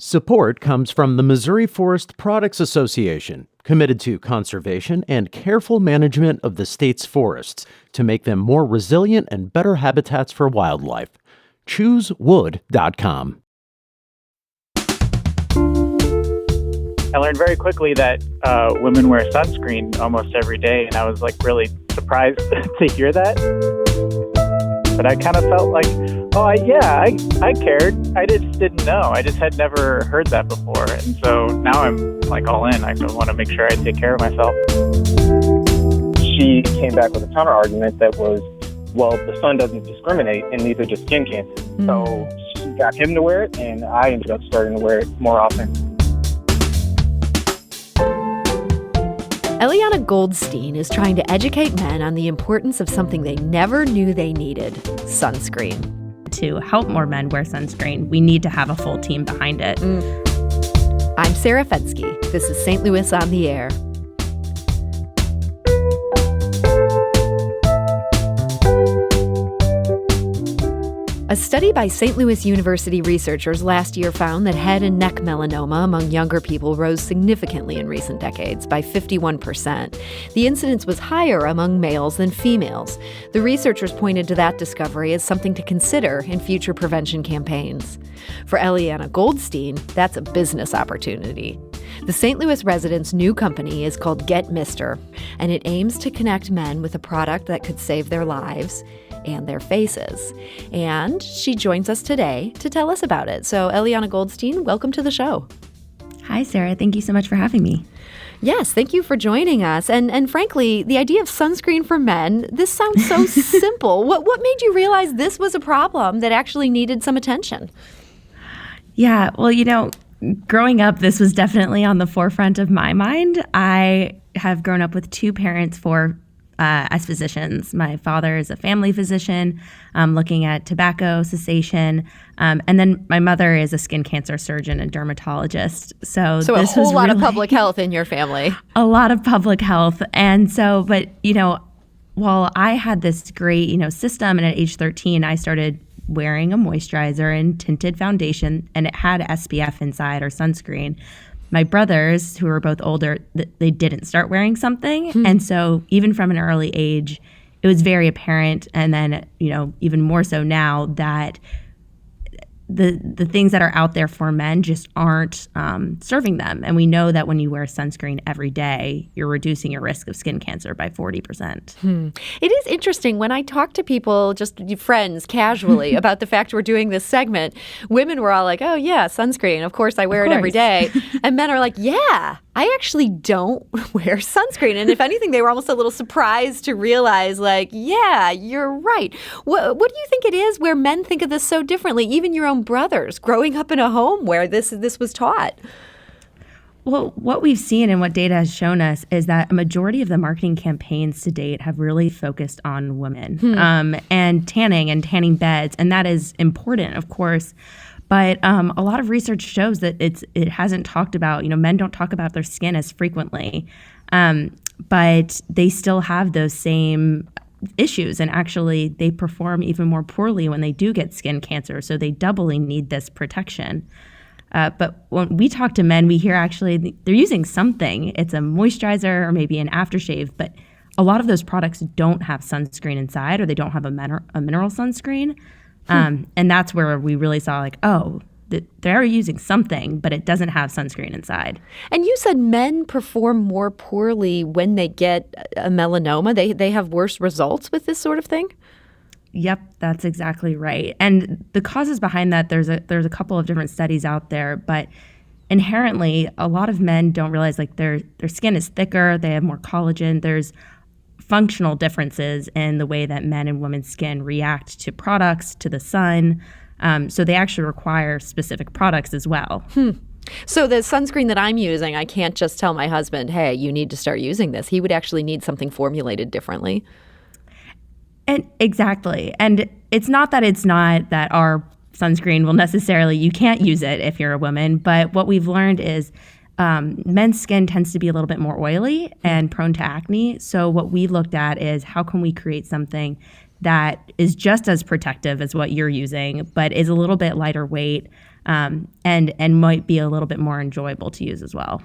Support comes from the Missouri Forest Products Association, committed to conservation and careful management of the state's forests to make them more resilient and better habitats for wildlife. ChooseWood.com. I learned very quickly that women wear sunscreen almost every day, and I was really surprised to hear that. But I kind of felt like, I cared. I just didn't know. I just had never heard that before. And so now I'm all in. I want to make sure I take care of myself. She came back with a counter argument that was, well, the sun doesn't discriminate and neither does skin cancer. So she got him to wear it, and I ended up starting to wear it more often. Elianna Goldstein is trying to educate men on the importance of something they never knew they needed: sunscreen. To help more men wear sunscreen, we need to have a full team behind it. I'm Sarah Fensky. This is St. Louis on the Air. A study by St. Louis University researchers last year found that head and neck melanoma among younger people rose significantly in recent decades, by 51%. The incidence was higher among males than females. The researchers pointed to that discovery as something to consider in future prevention campaigns. For Elianna Goldstein, that's a business opportunity. The St. Louis resident's new company is called Get Mister, and it aims to connect men with a product that could save their lives and their faces. And she joins us today to tell us about it. So, Elianna Goldstein, welcome to the show. Hi, Sarah. Thank you so much for having me. Yes, thank you for joining us. And frankly, the idea of sunscreen for men, this sounds so simple. What made you realize this was a problem that actually needed some attention? Yeah, well, growing up, this was definitely on the forefront of my mind. I have grown up with two parents as physicians. My father is a family physician, looking at tobacco cessation, and then my mother is a skin cancer surgeon and dermatologist. So a whole lot of public health in your family. A lot of public health. And so, but, while I had this great, system, and at age 13, I started wearing a moisturizer and tinted foundation, and it had SPF inside, or sunscreen. My brothers, who were both older, they didn't start wearing something. And so even from an early age, it was very apparent. And then, even more so now, that the things that are out there for men just aren't serving them. And we know that when you wear sunscreen every day, you're reducing your risk of skin cancer by 40%. It is interesting when I talk to people, just friends, casually, about the fact we're doing this segment. Women were all like, oh, yeah, sunscreen. Of course, I wear it every day. And men are like, yeah, I actually don't wear sunscreen. And if anything, they were almost a little surprised to realize, yeah, you're right. What do you think it is where men think of this so differently? Even your own brothers growing up in a home where this was taught. Well, what we've seen and what data has shown us is that a majority of the marketing campaigns to date have really focused on women and tanning beds. And that is important, of course. But a lot of research shows that it hasn't talked about, men don't talk about their skin as frequently, but they still have those same issues. And actually, they perform even more poorly when they do get skin cancer. So they doubly need this protection. But when we talk to men, we hear actually they're using something. It's a moisturizer or maybe an aftershave. But a lot of those products don't have sunscreen inside, or they don't have a mineral sunscreen. And that's where we really saw they're using something, but it doesn't have sunscreen inside. And you said men perform more poorly when they get a melanoma. They have worse results with this sort of thing? Yep, that's exactly right. And the causes behind that, there's a couple of different studies out there, but inherently, a lot of men don't realize their skin is thicker, they have more collagen, there's functional differences in the way that men and women's skin react to products, to the sun. So they actually require specific products as well. So the sunscreen that I'm using, I can't just tell my husband, hey, you need to start using this. He would actually need something formulated differently. And exactly. And it's not that our sunscreen will necessarily, you can't use it if you're a woman. But what we've learned is men's skin tends to be a little bit more oily and prone to acne. So what we looked at is how can we create something that is just as protective as what you're using, but is a little bit lighter weight, and might be a little bit more enjoyable to use as well.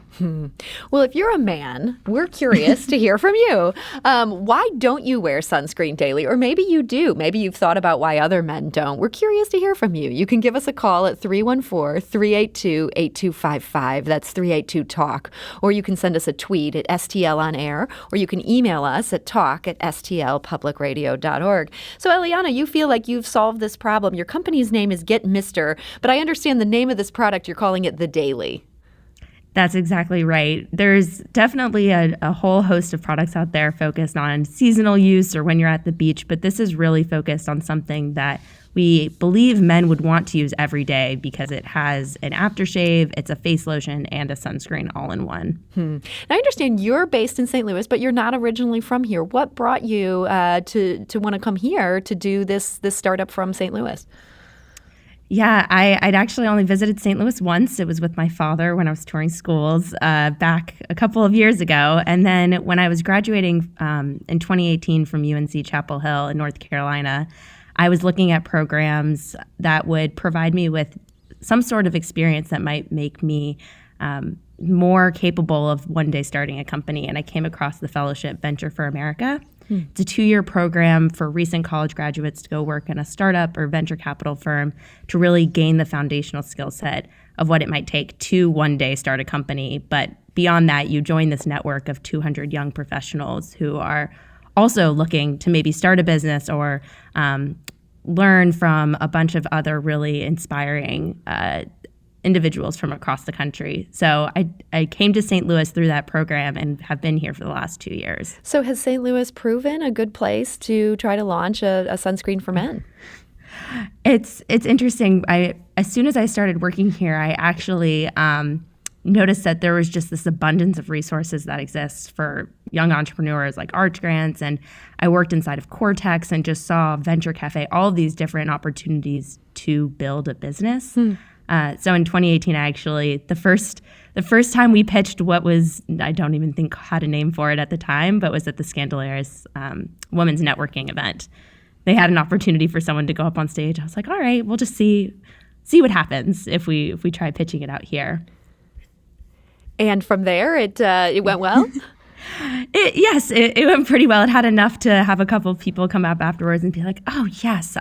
Well, if you're a man, we're curious to hear from you. Why don't you wear sunscreen daily? Or maybe you do. Maybe you've thought about why other men don't. We're curious to hear from you. You can give us a call at 314-382-8255. That's 382-TALK. Or you can send us a tweet at STL on air, or you can email us at talk@stlpublicradio.org. So, Elianna, you feel like you've solved this problem. Your company's name is Get Mister, but I understand the name of this product, you're calling it The Daily. That's exactly right. There's definitely a whole host of products out there focused on seasonal use or when you're at the beach, but this is really focused on something that we believe men would want to use every day because it has an aftershave, it's a face lotion, and a sunscreen all in one. Now, I understand you're based in St. Louis, but you're not originally from here. What brought you to want to come here to do this startup from St. Louis? Yeah, I'd actually only visited St. Louis once. It was with my father when I was touring schools back a couple of years ago. And then when I was graduating in 2018 from UNC Chapel Hill in North Carolina, I was looking at programs that would provide me with some sort of experience that might make me more capable of one day starting a company. And I came across the fellowship Venture for America. It's a 2-year program for recent college graduates to go work in a startup or venture capital firm to really gain the foundational skill set of what it might take to one day start a company. But beyond that, you join this network of 200 young professionals who are also looking to maybe start a business or learn from a bunch of other really inspiring individuals from across the country. So I came to St. Louis through that program and have been here for the last 2 years. So has St. Louis proven a good place to try to launch a sunscreen for men? It's interesting. As soon as I started working here, I actually noticed that there was just this abundance of resources that exists for young entrepreneurs like Arch Grants. And I worked inside of Cortex and just saw Venture Cafe, all of these different opportunities to build a business. So in 2018, the first time we pitched what was, I don't even think had a name for it at the time, but was at the Scandalaris Women's Networking event. They had an opportunity for someone to go up on stage. I was like, all right, we'll just see what happens if we try pitching it out here. And from there, it went well? Yes, it went pretty well. It had enough to have a couple of people come up afterwards and be like, oh, yes,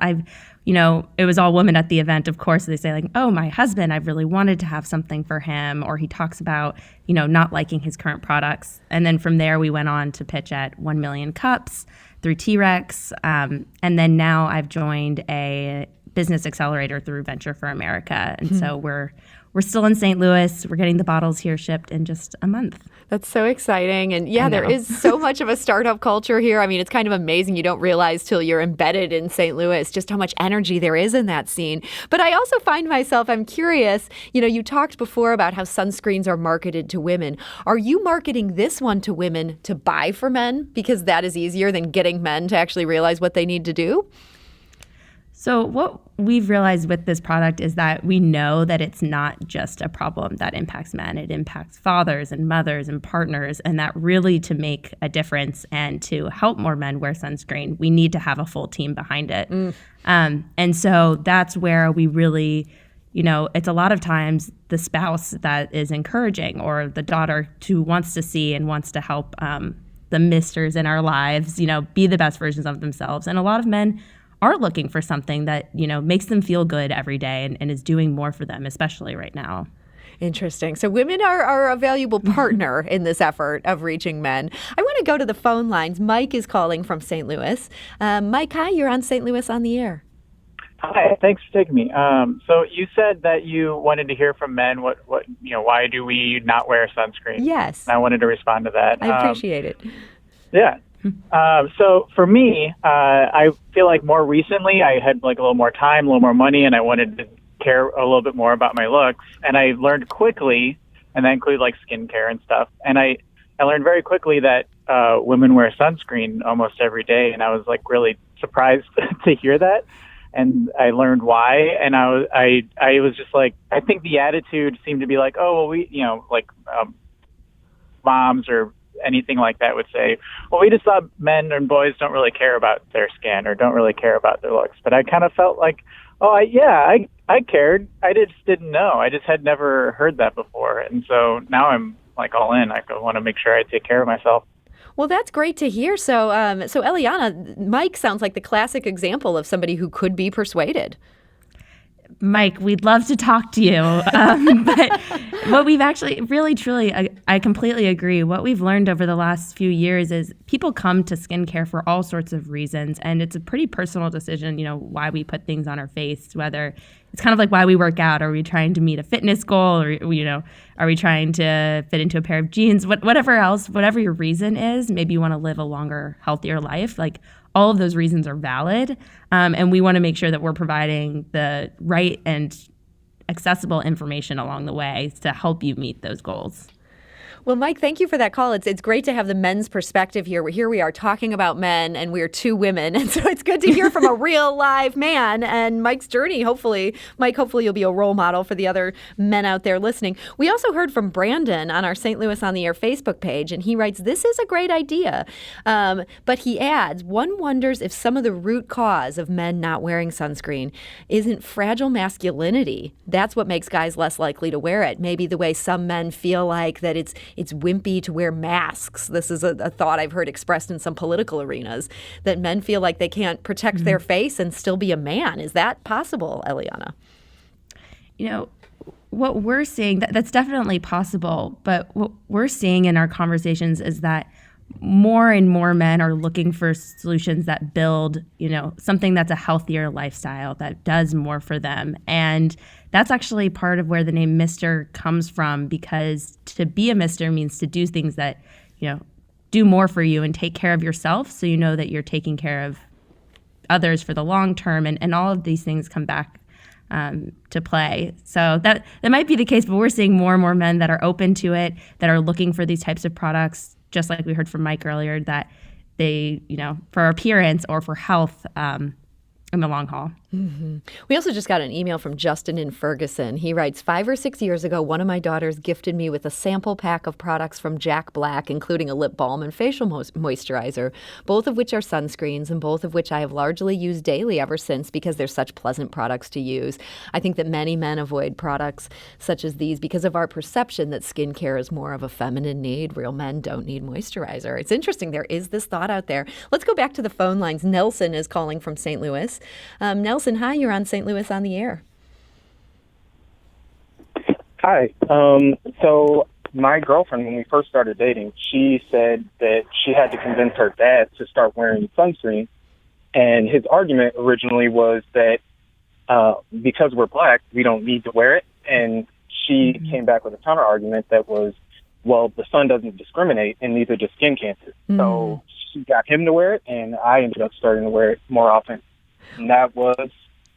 it was all women at the event, of course. They say like, oh, my husband, I've really wanted to have something for him. Or he talks about, not liking his current products. And then from there, we went on to pitch at 1 Million Cups through T-Rex. And then now I've joined a business accelerator through Venture for America. And so we're still in St. Louis. We're getting the bottles here shipped in just a month. That's so exciting. And yeah, there is so much of a startup culture here. I mean, it's kind of amazing. You don't realize till you're embedded in St. Louis just how much energy there is in that scene. But I also find myself, I'm curious, you talked before about how sunscreens are marketed to women. Are you marketing this one to women to buy for men because that is easier than getting men to actually realize what they need to do? So what we've realized with this product is that we know that it's not just a problem that impacts men. It impacts fathers and mothers and partners, and that really to make a difference and to help more men wear sunscreen, we need to have a full team behind it. And so that's where we really, it's a lot of times the spouse that is encouraging or the daughter who wants to see and wants to help the misters in our lives, be the best versions of themselves. And a lot of men are looking for something that, makes them feel good every day and is doing more for them, especially right now. Interesting. So women are a valuable partner in this effort of reaching men. I want to go to the phone lines. Mike is calling from St. Louis. Mike, hi, you're on St. Louis on the air. Hi, thanks for taking me. So you said that you wanted to hear from men. What why do we not wear sunscreen? Yes. And I wanted to respond to that. I appreciate it. Yeah. So for me, I feel like more recently I had like a little more time, a little more money, and I wanted to care a little bit more about my looks. And I learned quickly, and that included like skincare and stuff. And I learned very quickly that women wear sunscreen almost every day, and I was like really surprised to hear that. And I learned why, and I was just like, I think the attitude seemed to be like, oh well, we moms or anything like that would say, well, we just thought men and boys don't really care about their skin or don't really care about their looks. But I kind of felt like, I cared. I just didn't know. I just had never heard that before. And so now I'm like all in. I want to make sure I take care of myself. Well, that's great to hear. So Elianna, Mike sounds like the classic example of somebody who could be persuaded. Mike, we'd love to talk to you. But what we've actually really, truly, I completely agree. What we've learned over the last few years is people come to skincare for all sorts of reasons. And it's a pretty personal decision, why we put things on our face, whether it's kind of like why we work out. Are we trying to meet a fitness goal? Or, are we trying to fit into a pair of jeans? Whatever your reason is, maybe you want to live a longer, healthier life. Like, all of those reasons are valid, and we want to make sure that we're providing the right and accessible information along the way to help you meet those goals. Well, Mike, thank you for that call. It's great to have the men's perspective here. Here we are talking about men, and we're two women. And so it's good to hear from a real live man and Mike's journey. Hopefully you'll be a role model for the other men out there listening. We also heard from Brandon on our St. Louis on the Air Facebook page, and he writes, this is a great idea. But he adds, one wonders if some of the root cause of men not wearing sunscreen isn't fragile masculinity. That's what makes guys less likely to wear it. Maybe the way some men feel like that it's wimpy to wear masks. This is a thought I've heard expressed in some political arenas, that men feel like they can't protect their face and still be a man. Is that possible, Elianna? What we're seeing, that's definitely possible, but what we're seeing in our conversations is that more and more men are looking for solutions that build, something that's a healthier lifestyle, that does more for them. And that's actually part of where the name Mr. comes from, because to be a Mr. means to do things that, do more for you and take care of yourself, so you know that you're taking care of others for the long term. And all of these things come back to play. So that might be the case, but we're seeing more and more men that are open to it, that are looking for these types of products, just like we heard from Mike earlier, that they, for appearance or for health in the long haul. Mm-hmm. We also just got an email from Justin in Ferguson. He writes, 5 or 6 years ago, one of my daughters gifted me with a sample pack of products from Jack Black, including a lip balm and facial moisturizer, both of which are sunscreens and both of which I have largely used daily ever since because they're such pleasant products to use. I think that many men avoid products such as these because of our perception that skincare is more of a feminine need. Real men don't need moisturizer. It's interesting. There is this thought out there. Let's go back to the phone lines. Nelson is calling from St. Louis. Nelson, hi, you're on St. Louis on the Air. Hi. So my girlfriend, when we first started dating, she said that she had to convince her dad to start wearing sunscreen. And his argument originally was that because we're black, we don't need to wear it. And she came back with a counter argument that was, well, the sun doesn't discriminate, and neither does skin cancer. So she got him to wear it, and I ended up starting to wear it more often. And that was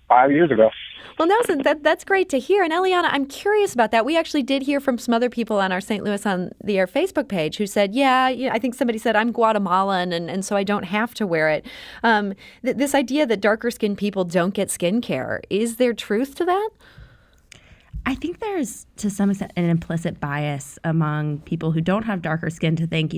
5 years ago. Well, Nelson, that's great to hear. And Elianna, I'm curious about that. We actually did hear from some other people on our St. Louis on the Air Facebook page who said, I think somebody said, I'm Guatemalan, and so I don't have to wear it. This idea that darker skinned people don't get skincare, is there truth to that? I think there's, to some extent, an implicit bias among people who don't have darker skin to think,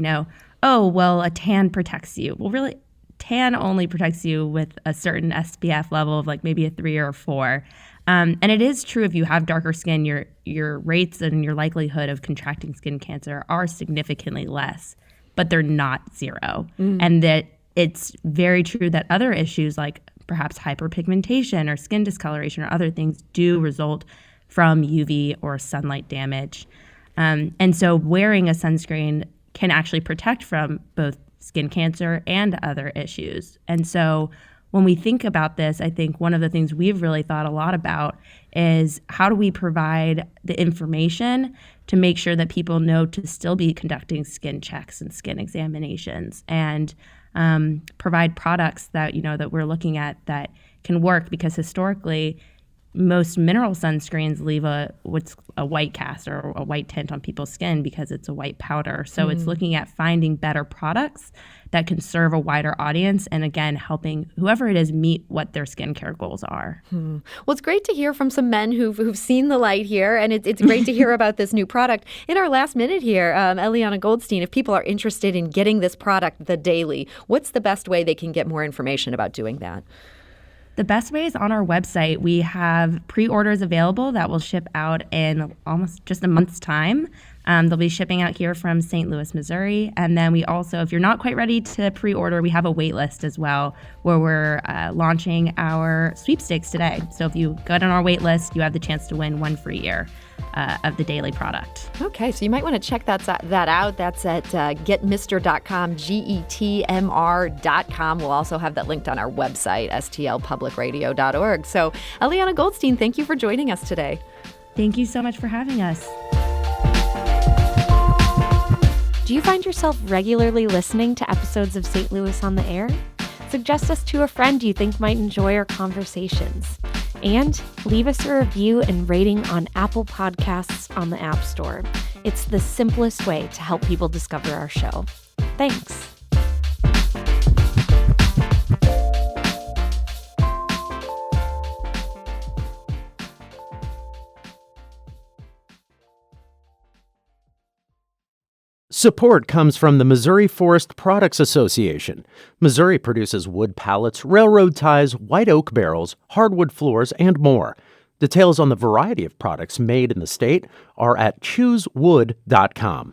oh, well, a tan protects you. Well, really, tan only protects you with a certain SPF level of like maybe a 3 or a 4. And it is true, if you have darker skin, your rates and your likelihood of contracting skin cancer are significantly less, but they're not zero. And that it's very true that other issues like perhaps hyperpigmentation or skin discoloration or other things do result from UV or sunlight damage. And so wearing a sunscreen can actually protect from both skin cancer and other issues. And so when we think about this, I think one of the things we've really thought a lot about is how do we provide the information to make sure that people know to still be conducting skin checks and skin examinations, and provide products that, that we're looking at that can work, because historically most mineral sunscreens leave what's a white cast or a white tint on people's skin because it's a white powder. So it's looking at finding better products that can serve a wider audience, and again, helping whoever it is meet what their skincare goals are. Well, it's great to hear from some men who've seen the light here, and it's great to hear about this new product. In our last minute here, Elianna Goldstein, if people are interested in getting this product, The Daily, what's the best way they can get more information about doing that? The best way is on our website. We have pre-orders available that will ship out in almost just a month's time. They'll be shipping out here from St. Louis, Missouri. And then we also, if you're not quite ready to pre-order, we have a wait list as well, where we're launching our sweepstakes today. So if you get on our wait list, you have the chance to win 1 free year of the daily product. Okay, so you might want to check that out. That's at getmr.com, getmr.com. We'll also have that linked on our website, stlpublicradio.org. So, Elianna Goldstein, thank you for joining us today. Thank you so much for having us. Do you find yourself regularly listening to episodes of St. Louis on the Air? Suggest us to a friend you think might enjoy our conversations. And leave us a review and rating on Apple Podcasts on the App Store. It's the simplest way to help people discover our show. Thanks. Support comes from the Missouri Forest Products Association. Missouri produces wood pallets, railroad ties, white oak barrels, hardwood floors, and more. Details on the variety of products made in the state are at choosewood.com.